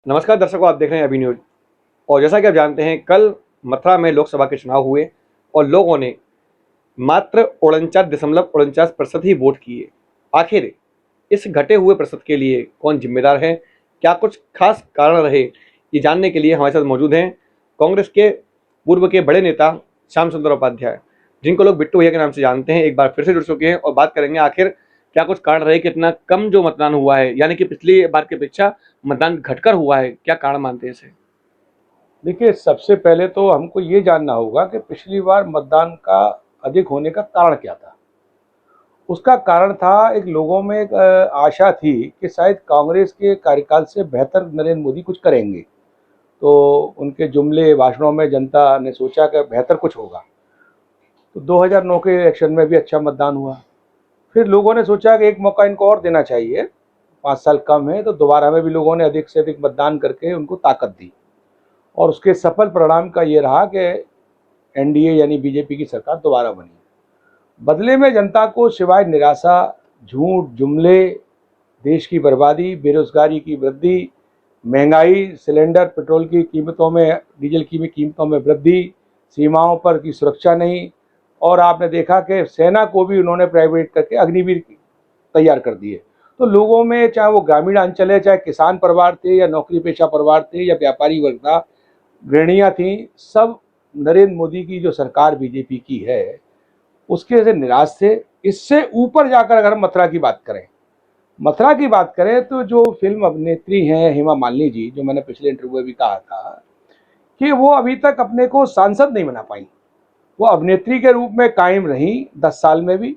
नमस्कार दर्शकों, आप देख रहे हैं अभी न्यूज। और जैसा कि आप जानते हैं, कल मथुरा में लोकसभा के चुनाव हुए और लोगों ने मात्र 49.49% ही वोट किए। आखिर इस घटे हुए प्रतिशत के लिए कौन जिम्मेदार है, क्या कुछ खास कारण रहे, ये जानने के लिए हमारे साथ मौजूद हैं कांग्रेस के पूर्व के बड़े नेता श्याम सुंदर उपाध्याय, जिनको लोग बिट्टू भैया के नाम से जानते हैं। एक बार फिर से जुड़ चुके हैं और बात करेंगे आखिर क्या कुछ कारण रहे कि इतना कम जो मतदान हुआ है, यानी कि पिछली बार की अपेक्षा मतदान घटकर हुआ है। क्या कारण मानते हैं इसे? देखिए, सबसे पहले तो हमको ये जानना होगा कि पिछली बार मतदान का अधिक होने का कारण क्या था। उसका कारण था, एक लोगों में एक आशा थी कि शायद कांग्रेस के कार्यकाल से बेहतर नरेंद्र मोदी कुछ करेंगे। तो उनके जुमले भाषणों में जनता ने सोचा कि बेहतर कुछ होगा। तो 2009 के इलेक्शन में भी अच्छा मतदान हुआ। फिर लोगों ने सोचा कि एक मौका इनको और देना चाहिए, 5 साल कम है, तो दोबारा में भी लोगों ने अधिक से अधिक मतदान करके उनको ताकत दी। और उसके सफल परिणाम का ये रहा कि एनडीए यानी बीजेपी की सरकार दोबारा बनी। बदले में जनता को सिवाय निराशा, झूठ, जुमले, देश की बर्बादी, बेरोजगारी की वृद्धि, महंगाई, सिलेंडर पेट्रोल की कीमतों में, डीजल की कीमतों में वृद्धि, सीमाओं पर की सुरक्षा नहीं, और आपने देखा कि सेना को भी उन्होंने प्राइवेट करके अग्निवीर तैयार कर दिए। तो लोगों में, चाहे वो ग्रामीण अंचल है, चाहे किसान परिवार थे या नौकरी पेशा परिवार थे या व्यापारी वर्ग था, गृहणियाँ थीं, सब नरेंद्र मोदी की जो सरकार बीजेपी की है उसके से निराश थे। इससे ऊपर जाकर अगर मथुरा की बात करें तो जो फिल्म अभिनेत्री हैं हेमा मालिनी जी, जो मैंने पिछले इंटरव्यू में भी कहा था कि वो अभी तक अपने को सांसद नहीं बना पाई। वो अभिनेत्री के रूप में कायम रही 10 साल में भी।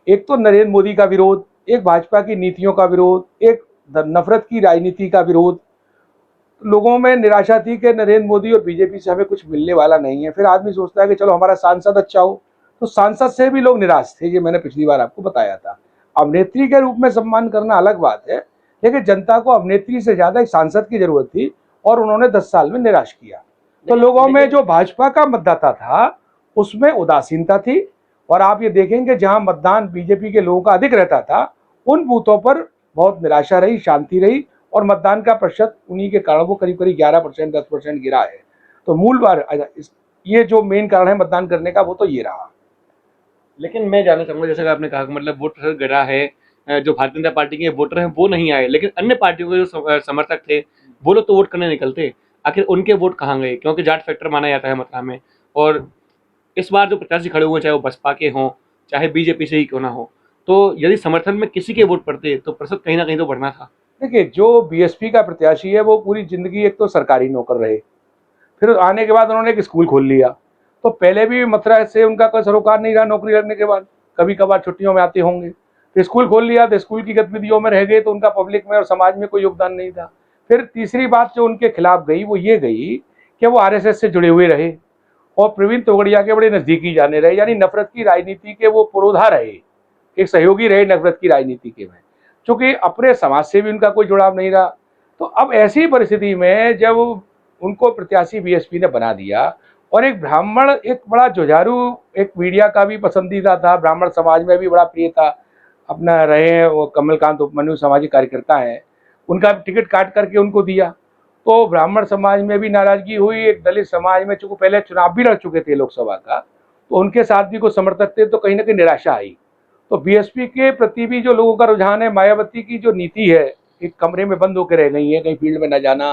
एक तो नरेंद्र मोदी का विरोध, एक भाजपा की नीतियों का विरोध, एक नफरत की राजनीति का विरोध। लोगों में निराशा थी कि नरेंद्र मोदी और बीजेपी से हमें कुछ मिलने वाला नहीं है। फिर आदमी सोचता है कि चलो हमारा सांसद अच्छा हो, तो सांसद से भी लोग निराश थे। ये मैंने पिछली बार आपको बताया था। अभिनेत्री के रूप में सम्मान करना अलग बात है, लेकिन जनता को अभिनेत्री से ज्यादा एक सांसद की जरूरत थी और उन्होंने 10 साल में निराश किया। तो लोगों में जो भाजपा का मतदाता था उसमें उदासीनता थी। और आप ये देखेंगे जहां मतदान बीजेपी के लोगों का अधिक रहता था, उन बूथों पर बहुत निराशा रही, शांति रही, और मतदान का प्रतिशत उन्हीं के कारण वो करीब करीब 11%, 10% गिरा है। तो मूल बार ये जो मेन कारण है मतदान करने का, वो तो ये रहा। लेकिन मैं जानना चाहूंगा, जैसा कि आपने कहा कि मतलब वोट प्रतिशत गिरा है, जो भारतीय जनता पार्टी के वोटर हैं वो नहीं आए, लेकिन अन्य पार्टियों के जो समर्थक थे वो लोग तो वोट करने निकलते। आखिर उनके वोट कहाँ गए? क्योंकि जाट फैक्टर माना जाता है मथुरा में। और इस बार जो प्रत्याशी खड़े हुए, चाहे वो बसपा के हों चाहे बीजेपी से ही क्यों ना हो, तो यदि समर्थन में किसी के वोट पड़ते तो प्रतिशत कहीं ना कहीं तो बढ़ना था। देखिए, जो बीएसपी का प्रत्याशी है वो पूरी जिंदगी एक तो सरकारी नौकर रहे, फिर आने के बाद उन्होंने एक स्कूल खोल लिया। तो पहले भी मथुरा से उनका कोई सरोकार नहीं रहा। नौकरी लगने के बाद कभी कभार छुट्टियों में आते होंगे। फिर स्कूल खोल लिया तो स्कूल की गतिविधियों में रह गए, तो उनका पब्लिक में और समाज में कोई योगदान नहीं था। फिर तीसरी बात जो उनके खिलाफ गई वो ये गई कि वो आरएसएस से जुड़े हुए रहे और प्रवीण तोगड़िया के बड़े नजदीकी जाने रहे, यानी नफरत की राजनीति के वो पुरोधा रहे, एक सहयोगी रहे नफरत की राजनीति के में। चूंकि अपने समाज से भी उनका कोई जुड़ाव नहीं रहा, तो अब ऐसी परिस्थिति में जब उनको प्रत्याशी बीएसपी ने बना दिया, और एक ब्राह्मण, एक बड़ा जुझारू, एक मीडिया का भी पसंदीदा था, ब्राह्मण समाज में भी बड़ा प्रिय था, अपना रहे हैं वो कमलकांत उपमन्यु, सामाजिक कार्यकर्ता है, उनका टिकट काट करके उनको दिया। तो ब्राह्मण समाज में भी नाराजगी हुई। एक दलित समाज में, चूंकि पहले चुनाव भी लड़ चुके थे लोकसभा का, तो उनके साथ भी कुछ समर्थक थे, तो कहीं ना कहीं निराशा आई। तो बीएसपी के प्रति भी जो लोगों का रुझान है, मायावती की जो नीति है, एक कमरे में बंद होकर रह गई है, कहीं फील्ड में न जाना,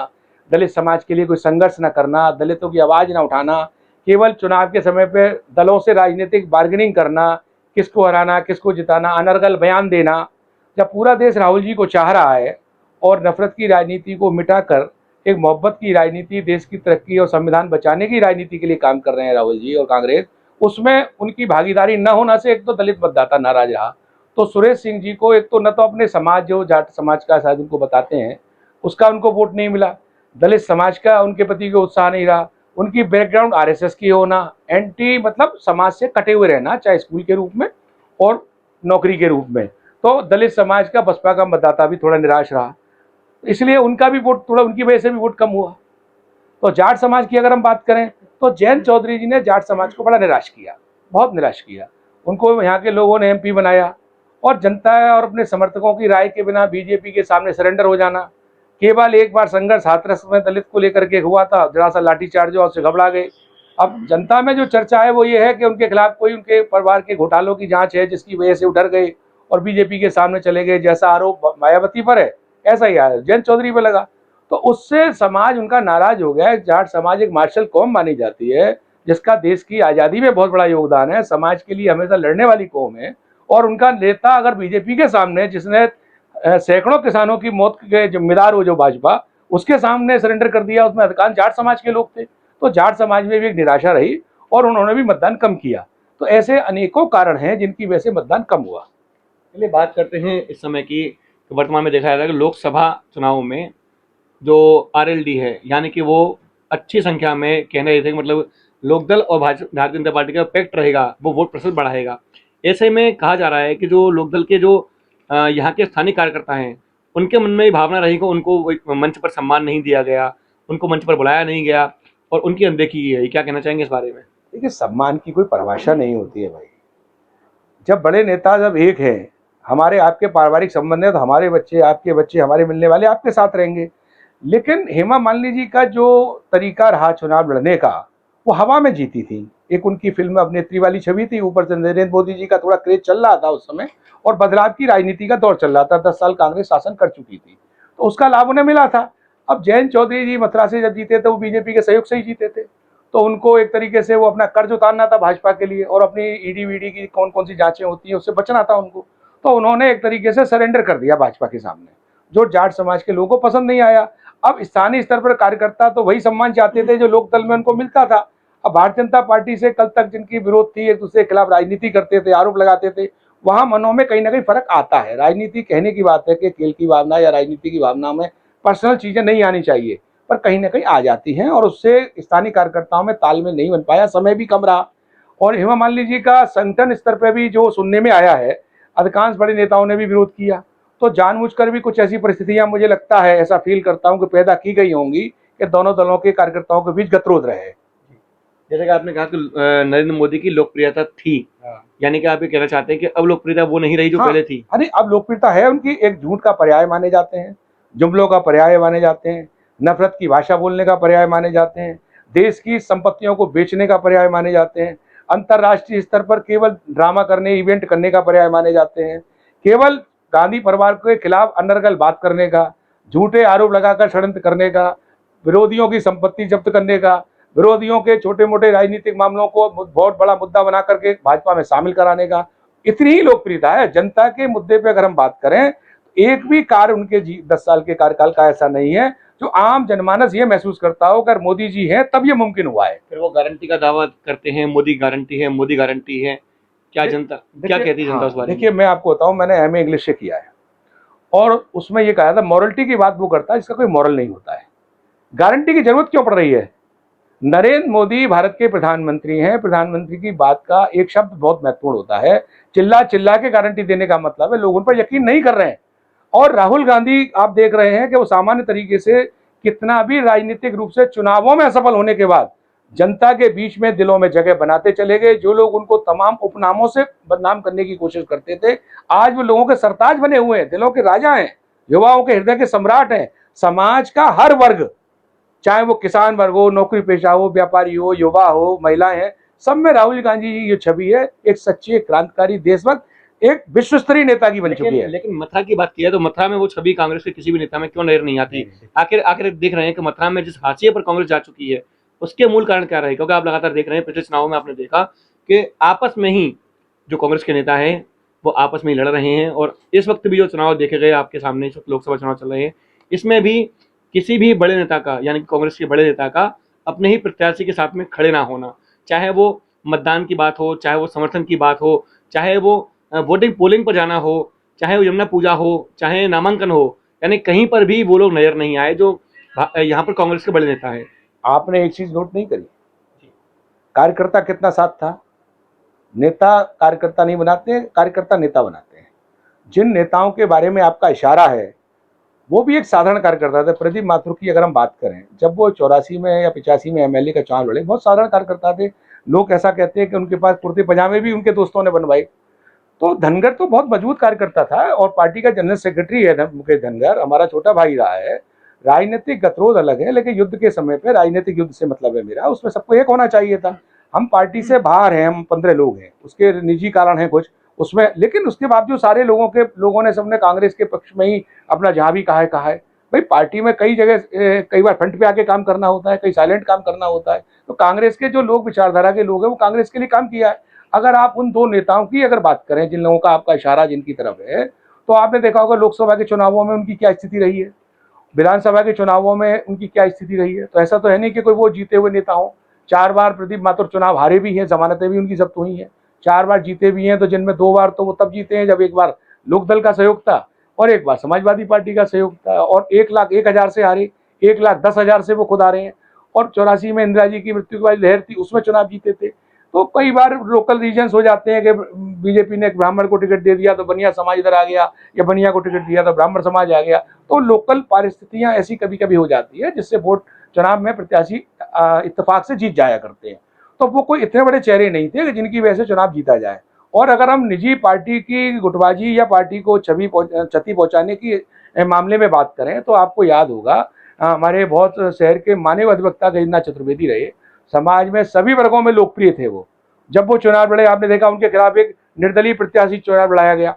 दलित समाज के लिए कोई संघर्ष न करना, दलितों की आवाज न उठाना, केवल चुनाव के समय पे दलों से राजनीतिक बार्गेनिंग करना, किसको हराना किसको जिताना, अनर्गल बयान देना। जब पूरा देश राहुल जी को चाह रहा है और नफरत की राजनीति को मिटाकर एक मोहब्बत की राजनीति, देश की तरक्की और संविधान बचाने की राजनीति के लिए काम कर रहे हैं राहुल जी और कांग्रेस, उसमें उनकी भागीदारी न होना से एक तो दलित मतदाता नाराज रहा। तो सुरेश सिंह जी को एक तो न तो अपने समाज, जो जाट समाज का शायद उनको बताते हैं, उसका उनको वोट नहीं मिला, दलित समाज का उनके प्रति कोई उत्साह नहीं रहा, उनकी बैकग्राउंड आरएसएस की होना, एंटी, मतलब समाज से कटे हुए रहना, चाहे स्कूल के रूप में और नौकरी के रूप में। तो दलित समाज का बसपा का मतदाता भी थोड़ा निराश रहा, इसलिए उनका भी वोट थोड़ा, उनकी वजह से भी वोट कम हुआ। तो जाट समाज की अगर हम बात करें तो जयंत चौधरी जी ने जाट समाज को बड़ा निराश किया, बहुत निराश किया। उनको यहाँ के लोगों ने एमपी बनाया, और जनता और अपने समर्थकों की राय के बिना बीजेपी के सामने सरेंडर हो जाना, केवल एक बार संघर्ष हाथरस में दलित को लेकर के हुआ था, जरा सा लाठीचार्ज हुआ, उससे घबरा गए। अब जनता में जो चर्चा है वो ये है कि उनके खिलाफ कोई उनके परिवार के घोटालों की जांच है, जिसकी वजह से वो डर गए और बीजेपी के सामने चले गए। जैसा आरोप मायावती पर है, ऐसा ही जयंत चौधरी पर लगा। तो उससे समाज उनका नाराज हो गया है। जाट समाज एक मार्शल कौम मानी जाती है, जिसका देश की आज़ादी में बहुत बड़ा योगदान है, समाज के लिए हमेशा लड़ने वाली कौम है। और उनका नेता अगर बीजेपी के सामने, जिसने सैकड़ों किसानों की मौत के जिम्मेदार हो जो भाजपा, उसके सामने सरेंडर कर दिया, उसमें अधिकांश जाट समाज के लोग थे, तो जाट समाज में भी एक निराशा रही और उन्होंने भी मतदान कम किया। तो ऐसे अनेकों कारण हैं जिनकी वजह से मतदान कम हुआ। चलिए बात करते हैं इस समय की। तो वर्तमान में देखा जाता है कि लोकसभा चुनाव में जो आरएलडी है, यानी कि वो अच्छी संख्या में कहने रहे थे कि मतलब लोकदल और भारतीय जनता पार्टी का पैक्ट रहेगा, वो वोट प्रतिशत बढ़ाएगा। ऐसे में कहा जा रहा है कि जो लोकदल के जो यहाँ के स्थानीय कार्यकर्ता हैं, उनके मन में ये भावना रही कि उनको एक मंच पर सम्मान नहीं दिया गया, उनको मंच पर बुलाया नहीं गया और उनकी अनदेखी की गई। क्या कहना चाहेंगे इस बारे में? देखिए, सम्मान की कोई परिभाषा नहीं होती है भाई। जब बड़े नेता जब एक हैं, हमारे आपके पारिवारिक संबंध है, तो हमारे बच्चे, आपके बच्चे, हमारे मिलने वाले आपके साथ रहेंगे। लेकिन हेमा मालिनी जी का जो तरीका रहा चुनाव लड़ने का, वो हवा में जीती थी। एक उनकी फिल्म अभिनेत्री वाली छवि थी, ऊपर से नरेंद्र मोदी जी का थोड़ा क्रेज चल रहा था उस समय, और बदलाव की राजनीति का दौर चल रहा था। 10 साल कांग्रेस शासन कर चुकी थी, तो उसका लाभ उन्हें मिला था। अब जयंत चौधरी जी मथुरा से जब जीते थे, वो बीजेपी के सहयोग से ही जीते थे, तो उनको एक तरीके से वो अपना कर्ज उतारना था भाजपा के लिए, और अपनी ईडी वीडी की कौन कौन सी जांचें होती हैं उससे बचना था उनको। तो उन्होंने एक तरीके से सरेंडर कर दिया भाजपा के सामने, जो जाट समाज के लोगों को पसंद नहीं आया। अब स्थानीय स्तर पर कार्यकर्ता तो वही सम्मान चाहते थे जो लोकदल में उनको मिलता था। अब भारतीय जनता पार्टी से कल तक जिनकी विरोध थी, एक दूसरे के खिलाफ राजनीति करते थे, आरोप लगाते थे, वहां मनों में कहीं ना कहीं फर्क आता है। राजनीति कहने की बात है कि खेल की भावना या राजनीति की भावना में पर्सनल चीजें नहीं आनी चाहिए, पर कहीं ना कहीं आ जाती हैं, और उससे स्थानीय कार्यकर्ताओं में तालमेल नहीं बन पाया, समय भी कम रहा। और हेमा मालिनी जी का संगठन स्तर पर भी जो सुनने में आया है, अधिकांश बड़े नेताओं ने भी विरोध किया। तो जानबूझकर भी कुछ ऐसी परिस्थितियां, मुझे लगता है, ऐसा फील करता हूं कि पैदा की गई होंगी कि दोनों दलों के कार्यकर्ताओं के बीच गतिरोध रहे। जैसे कि आपने कहा कि नरेंद्र मोदी की लोकप्रियता थी, यानी कि आप ये कहना चाहते हैं कि अब लोकप्रियता वो नहीं रही जो पहले थी? अरे, अब लोकप्रियता है उनकी। एक झूठ का पर्याय माने जाते हैं, जुमलों का पर्याय माने जाते हैं, नफरत की भाषा बोलने का पर्याय माने जाते हैं, देश की संपत्तियों को बेचने का पर्याय माने जाते हैं, अंतर्राष्ट्रीय स्तर पर केवल ड्रामा करने, इवेंट करने का पर्याय माने जाते हैं, केवल गांधी परिवार के खिलाफ अनर्गल बात करने का, झूठे आरोप लगाकर षड्यंत्र करने का, विरोधियों की संपत्ति जब्त करने का, विरोधियों के छोटे मोटे राजनीतिक मामलों को बहुत बड़ा मुद्दा बना करके भाजपा में शामिल कराने का, इतनी ही लोकप्रियता है। जनता के मुद्दे पे अगर हम बात करें, तो एक भी कार्य उनके 10 साल के कार्यकाल का ऐसा नहीं है जो आम जनमानस ये महसूस करता हो अगर मोदी जी हैं तब ये मुमकिन हुआ है। फिर वो गारंटी का दावा करते हैं, मोदी गारंटी है, मोदी गारंटी है। क्या जनता क्या कहती है जनता उस बारे में? देखिए, मैं आपको बताऊं, मैंने एमए इंग्लिश से किया है, और उसमें ये कहा था मॉरलिटी की बात वो करता है जिसका कोई मॉरल नहीं होता है। गारंटी की जरूरत क्यों पड़ रही है? नरेंद्र मोदी भारत के प्रधानमंत्री हैं। प्रधानमंत्री की बात का एक शब्द बहुत महत्वपूर्ण होता है। चिल्ला चिल्ला के गारंटी देने का मतलब है लोग उन पर यकीन नहीं कर रहे हैं। और राहुल गांधी, आप देख रहे हैं कि वो सामान्य तरीके से कितना भी राजनीतिक रूप से चुनावों में असफल होने के बाद जनता के बीच में दिलों में जगह बनाते चले गए। जो लोग उनको तमाम उपनामों से बदनाम करने की कोशिश करते थे, आज वो लोगों के सरताज बने हुए हैं, दिलों के राजा हैं, युवाओं के हृदय के सम्राट हैं। समाज का हर वर्ग, चाहे वो किसान वर्ग हो, नौकरी पेशा हो, व्यापारी हो, युवा हो, महिलाएं हैं, सब में राहुल गांधी जी की छवि है। एक सच्ची, एक क्रांतिकारी, देशभक्त, एक विश्व स्तरीय नेता की बन चुकी है। लेकिन मथुरा की बात की है तो मथुरा में वो छवि कांग्रेस के किसी भी नेता में क्यों नजर नहीं आती? आखिर आखिर देख रहे हैं कि मथुरा में जिस हाशिए पर कांग्रेस जा चुकी है, उसके मूल कारण क्या रहे? क्योंकि आप लगातार देख रहे हैं, पिछले चुनाव में आपने देखा कि आपस में ही जो कांग्रेस के नेता हैं वो आपस में ही लड़ रहे हैं। और इस वक्त भी जो चुनाव देखे गए आपके सामने, इस वक्त लोकसभा चुनाव चल रहे हैं, इसमें भी किसी भी बड़े नेता का, यानी कि कांग्रेस के बड़े नेता का अपने ही प्रत्याशी के साथ में खड़े ना होना, चाहे वो मतदान की बात हो, चाहे वो समर्थन की बात हो, चाहे वो वोटिंग पोलिंग पर जाना हो, चाहे वो यमुना पूजा हो, चाहे नामांकन हो, यानी कहीं पर भी वो लोग नजर नहीं आए जो यहाँ पर कांग्रेस के बड़े नेता हैं। आपने एक चीज नोट नहीं करी, कार्यकर्ता कितना साथ था? नेता कार्यकर्ता नहीं बनाते, कार्यकर्ता नेता बनाते हैं। जिन नेताओं के बारे में आपका इशारा है वो भी एक साधारण कार्यकर्ता थे। प्रदीप माथुर की अगर हम बात करें, जब वो 84 में या 85 में एमएलए का चुनाव लड़े, बहुत साधारण कार्यकर्ता थे। लोग ऐसा कहते हैं कि उनके पास कुर्ते पजामे भी उनके दोस्तों ने बनवाए। तो धनगर तो बहुत मजबूत कार्यकर्ता था, और पार्टी का जनरल सेक्रेटरी है मुकेश धनगर, हमारा छोटा भाई रहा है। राजनीतिक गतिरोध अलग है, लेकिन युद्ध के समय पे राजनीतिक युद्ध से मतलब है मेरा, उसमें सबको एक होना चाहिए था। हम पार्टी से बाहर हैं, हम 15 लोग हैं, उसके निजी कारण हैं कुछ उसमें, लेकिन उसके बावजूद सारे लोगों ने सबने कांग्रेस के पक्ष में ही अपना जहाँ भी कहा है। भाई पार्टी में कई जगह कई बार फ्रंट पे आके काम करना होता है, कई साइलेंट काम करना होता है। तो कांग्रेस के जो लोग विचारधारा के लोग हैं वो कांग्रेस के लिए काम किया है। अगर आप उन दो नेताओं की अगर बात करें, जिन लोगों का आपका इशारा जिनकी तरफ है, तो आपने देखा होगा लोकसभा के चुनावों में उनकी क्या स्थिति रही है, विधानसभा के चुनावों में उनकी क्या स्थिति रही है। तो ऐसा तो है नहीं कि कोई वो जीते हुए नेता हो। 4 बार प्रदीप माथुर चुनाव हारे भी हैं, जमानतें भी उनकी जब्त हुई हैं। 4 बार जीते भी हैं, तो जिनमें 2 बार तो वो तब जीते हैं जब एक बार लोकदल का सहयोग था और एक बार समाजवादी पार्टी का सहयोग था, और 1,01,000 से हारे, 1,10,000 से वो खुद हारे हैं। और 84 में इंदिरा जी की मृत्यु के बाद लहर थी, उसमें चुनाव जीते थे। तो कई बार लोकल रीजन्स हो जाते हैं कि बीजेपी ने एक ब्राह्मण को टिकट दे दिया तो बनिया समाज इधर आ गया, या बनिया को टिकट दिया तो ब्राह्मण समाज आ गया। तो लोकल परिस्थितियां ऐसी कभी कभी हो जाती है जिससे वोट चुनाव में प्रत्याशी इत्तेफाक से जीत जाया करते हैं। तो वो कोई इतने बड़े चेहरे नहीं थे कि जिनकी वजह से चुनाव जीता जाए। और अगर हम निजी पार्टी की गुटबाजी या पार्टी को क्षति पहुंचाने की मामले में बात करें, तो आपको याद होगा हमारे बहुत शहर के मानव अधिवक्ता गजेंद्र चतुर्वेदी रहे, समाज में सभी वर्गों में लोकप्रिय थे वो। जब वो चुनाव लड़े, आपने देखा उनके खिलाफ एक निर्दलीय प्रत्याशी चुनाव लड़ाया गया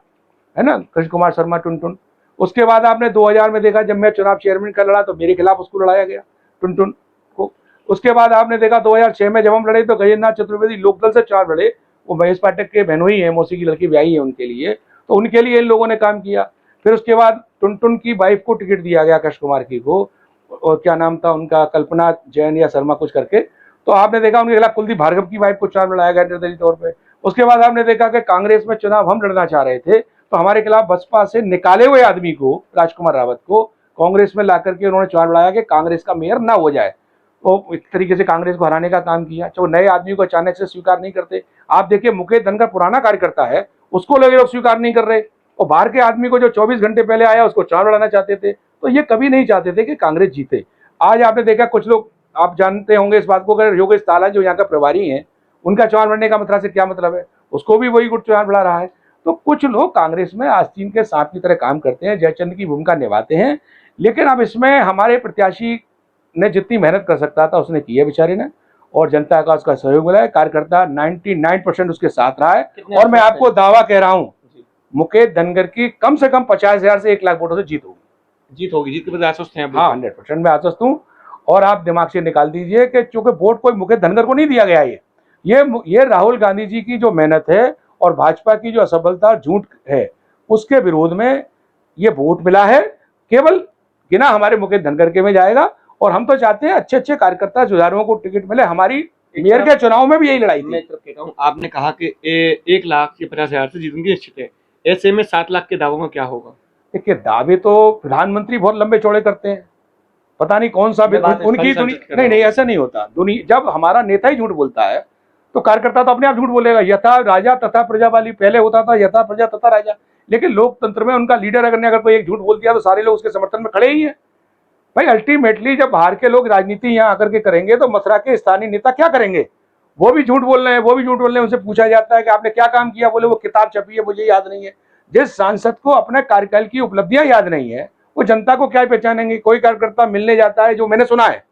है ना, कृष्ण कुमार शर्मा टुनटुन। उसके बाद आपने 2000 में देखा, जब मैं चुनाव चेयरमैन का लड़ा तो मेरे खिलाफ उसको लड़ाया गया, टुनटुन को। उसके बाद आपने देखा 2006 में जब हम लड़े तो गजेंद्र चतुर्वेदी लोकदल से चुनाव लड़े, वो महेश पाठक के बहनोई है, मौसी की लड़की ब्याही है उनके लिए, तो उनके लिए इन लोगों ने काम किया। फिर उसके बाद टुनटुन की वाइफ को टिकट दिया गया, कृष्ण कुमार की को, और क्या नाम था उनका, कल्पना जैन या शर्मा कुछ करके। तो आपने देखा उनके खिलाफ कुलदीप भार्गव की वाइफ को चुनाव लड़ाया गया निर्दलीय तौर पर। उसके बाद आपने देखा कि कांग्रेस में चुनाव हम लड़ना चाह रहे थे, तो हमारे खिलाफ बसपा से निकाले हुए आदमी को, राजकुमार रावत को, कांग्रेस में ला करके उन्होंने चुनाव लड़ाया कि कांग्रेस का मेयर ना हो जाए। तो एक तरीके से कांग्रेस को हराने का काम किया। तो नए आदमी को अचानक से स्वीकार नहीं करते। आप देखिए मुकेश धनखड़ पुराना कार्यकर्ता है, उसको लोग स्वीकार नहीं कर रहे, और बाहर के आदमी को जो 24 घंटे पहले आया उसको चुनाव लड़ाना चाहते थे। तो ये कभी नहीं चाहते थे कि कांग्रेस जीते। आज आपने देखा कुछ लोग, आप जानते होंगे इस बात को, अगर योगेश ताला जो यहाँ का प्रभारी हैं, उनका चुनाव लड़ने का मसला से क्या मतलब है, उसको भी वही गुट चुनाव लड़ा रहा है। तो कुछ लोग कांग्रेस में आस्तीन के सांप की तरह काम करते हैं, जयचंद की भूमिका निभाते हैं। लेकिन अब इसमें हमारे प्रत्याशी ने जितनी मेहनत कर सकता था उसने की है बेचारे ने, और जनता का उसका सहयोग मिला है। कार्यकर्ता 99% उसके साथ रहा है। और मैं आपको दावा कह रहा हूँ, मुकेश धनखड़ की कम से कम 50,000 से 1 लाख वोटों से जीत होगी। जीत के बाद आश्वस्त हैं? हाँ, 100% में आश्वस्त हूँ। और आप दिमाग से निकाल दीजिए कि चूंकि वोट कोई मुकेश धनखड़ को नहीं दिया गया है, ये राहुल गांधी जी की जो मेहनत है और भाजपा की जो असफलता झूठ है, उसके विरोध में ये वोट मिला है। केवल गिना हमारे मुकेश धनखड़ के में जाएगा। और हम तो चाहते हैं अच्छे अच्छे कार्यकर्ता जुझारुओं को टिकट मिले। हमारी मेयर के चुनाव में भी यही लड़ाई थी। मैं कहता हूँ, आपने कहा कि 1,50,000 से जीतेंगे निश्चित है, ऐसे में 7 लाख के दावों में क्या होगा? देखिए दावे तो प्रधानमंत्री बहुत लंबे चौड़े करते हैं, पता नहीं कौन सा उनकी दुनिया। नहीं, ऐसा नहीं होता। जब हमारा नेता ही झूठ बोलता है तो कार्यकर्ता तो अपने आप झूठ बोलेगा। यथा राजा तथा प्रजा वाली पहले होता था, यथा प्रजा तथा राजा। लेकिन लोकतंत्र में उनका लीडर अगर कोई एक झूठ बोल दिया तो सारे लोग उसके समर्थन में खड़े ही हैं। भाई अल्टीमेटली जब बाहर के लोग राजनीति यहाँ आकर के करेंगे तो मथुरा के स्थानीय नेता क्या करेंगे? वो भी झूठ बोल रहे हैं, उनसे पूछा जाता है कि आपने क्या काम किया, बोले वो किताब छपी है मुझे याद नहीं है। जिस सांसद को अपने कार्यकाल की उपलब्धियां याद नहीं है, वो जनता को क्या पहचानेंगे? कोई कार्यकर्ता मिलने जाता है, जो मैंने सुना है,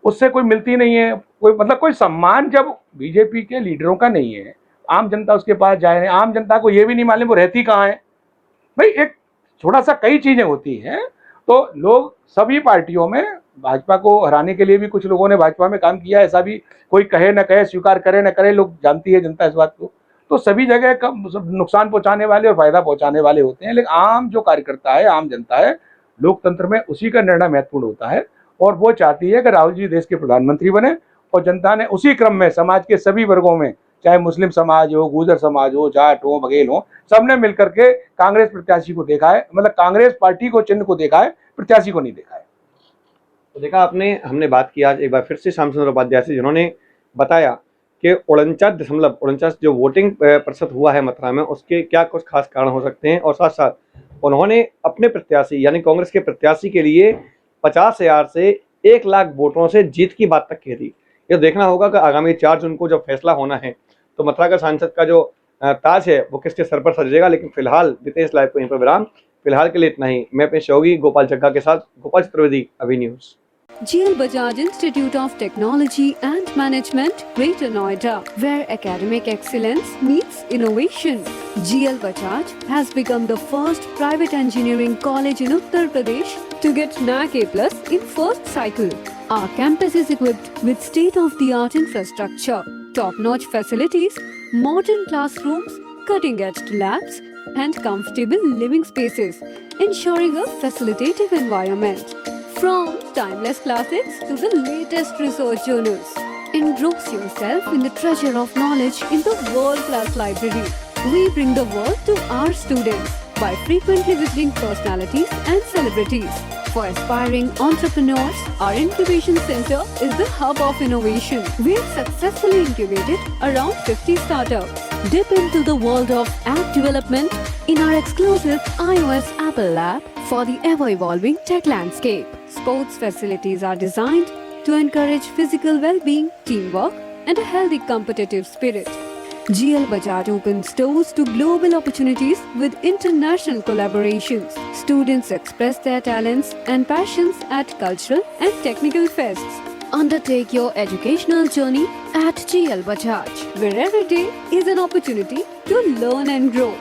उससे कोई मिलती नहीं है, कोई सम्मान जब बीजेपी के लीडरों का नहीं है, आम जनता उसके पास जाए, आम जनता को ये भी नहीं मालूम वो रहती कहाँ है। भाई एक थोड़ा सा कई चीजें होती हैं। तो लोग सभी पार्टियों में, भाजपा को हराने के लिए भी कुछ लोगों ने भाजपा में काम किया, ऐसा भी कोई कहे न कहे, स्वीकार करे न करे, लोग जानती है जनता इस बात को। तो सभी जगह नुकसान पहुंचाने वाले और फायदा पहुंचाने वाले होते हैं। लेकिन आम जो कार्यकर्ता है, आम जनता है, लोकतंत्र में उसी का निर्णय महत्वपूर्ण होता है। और वो चाहती है कि राहुल जी देश के प्रधानमंत्री बने। और जनता ने उसी क्रम में समाज के सभी वर्गों में, चाहे मुस्लिम समाज हो, गुर्जर समाज हो, जाट हो, बघेल हो, सबने मिलकर के कांग्रेस प्रत्याशी को देखा है, मतलब कांग्रेस पार्टी को, चिन्ह को देखा है, प्रत्याशी को नहीं देखा है। तो देखा आपने, हमने बात की आज एक बार फिर से श्याम सुंदर उपाध्याय से, जिन्होंने बताया कि 49.49 जो वोटिंग प्रतिशत हुआ है मथुरा में, उसके क्या कुछ खास कारण हो सकते हैं। और साथ साथ उन्होंने अपने प्रत्याशी यानी कांग्रेस के प्रत्याशी के लिए 50,000 से 1 लाख वोटों से जीत की बात तक कह दी। ये देखना होगा कि आगामी 4 जून को जब फैसला होना है तो मथुरा का सांसद का जो ताज है वो किसके सर पर सजेगा। लेकिन फिलहाल रितेश लाइव को यहीं पर विराम। फिलहाल के लिए इतना ही। मैं अपने सहयोगी गोपाल जग्गा के साथ गोपाल चतुर्वेदी, अभी news. GL Bajaj Institute of Technology and Management, Greater Noida, where academic excellence meets innovation. GL Bajaj has become the first private engineering college in Uttar Pradesh to get NAC A+ in first cycle. Our campus is equipped with state-of-the-art infrastructure, top-notch facilities, modern classrooms, cutting-edge labs, and comfortable living spaces, ensuring a facilitative environment. From timeless classics to the latest research journals, engross yourself in the treasure of knowledge in the world-class library. We bring the world to our students by frequently visiting personalities and celebrities. For aspiring entrepreneurs, our incubation center is the hub of innovation. We have successfully incubated around 50 startups. Dip into the world of app development in our exclusive iOS Apple lab for the ever-evolving tech landscape. Sports facilities are designed to encourage physical well-being, teamwork, and a healthy competitive spirit. GL Bajaj opens doors to global opportunities with international collaborations. Students express their talents and passions at cultural and technical fests. Undertake your educational journey at GL Bajaj, where every day is an opportunity to learn and grow.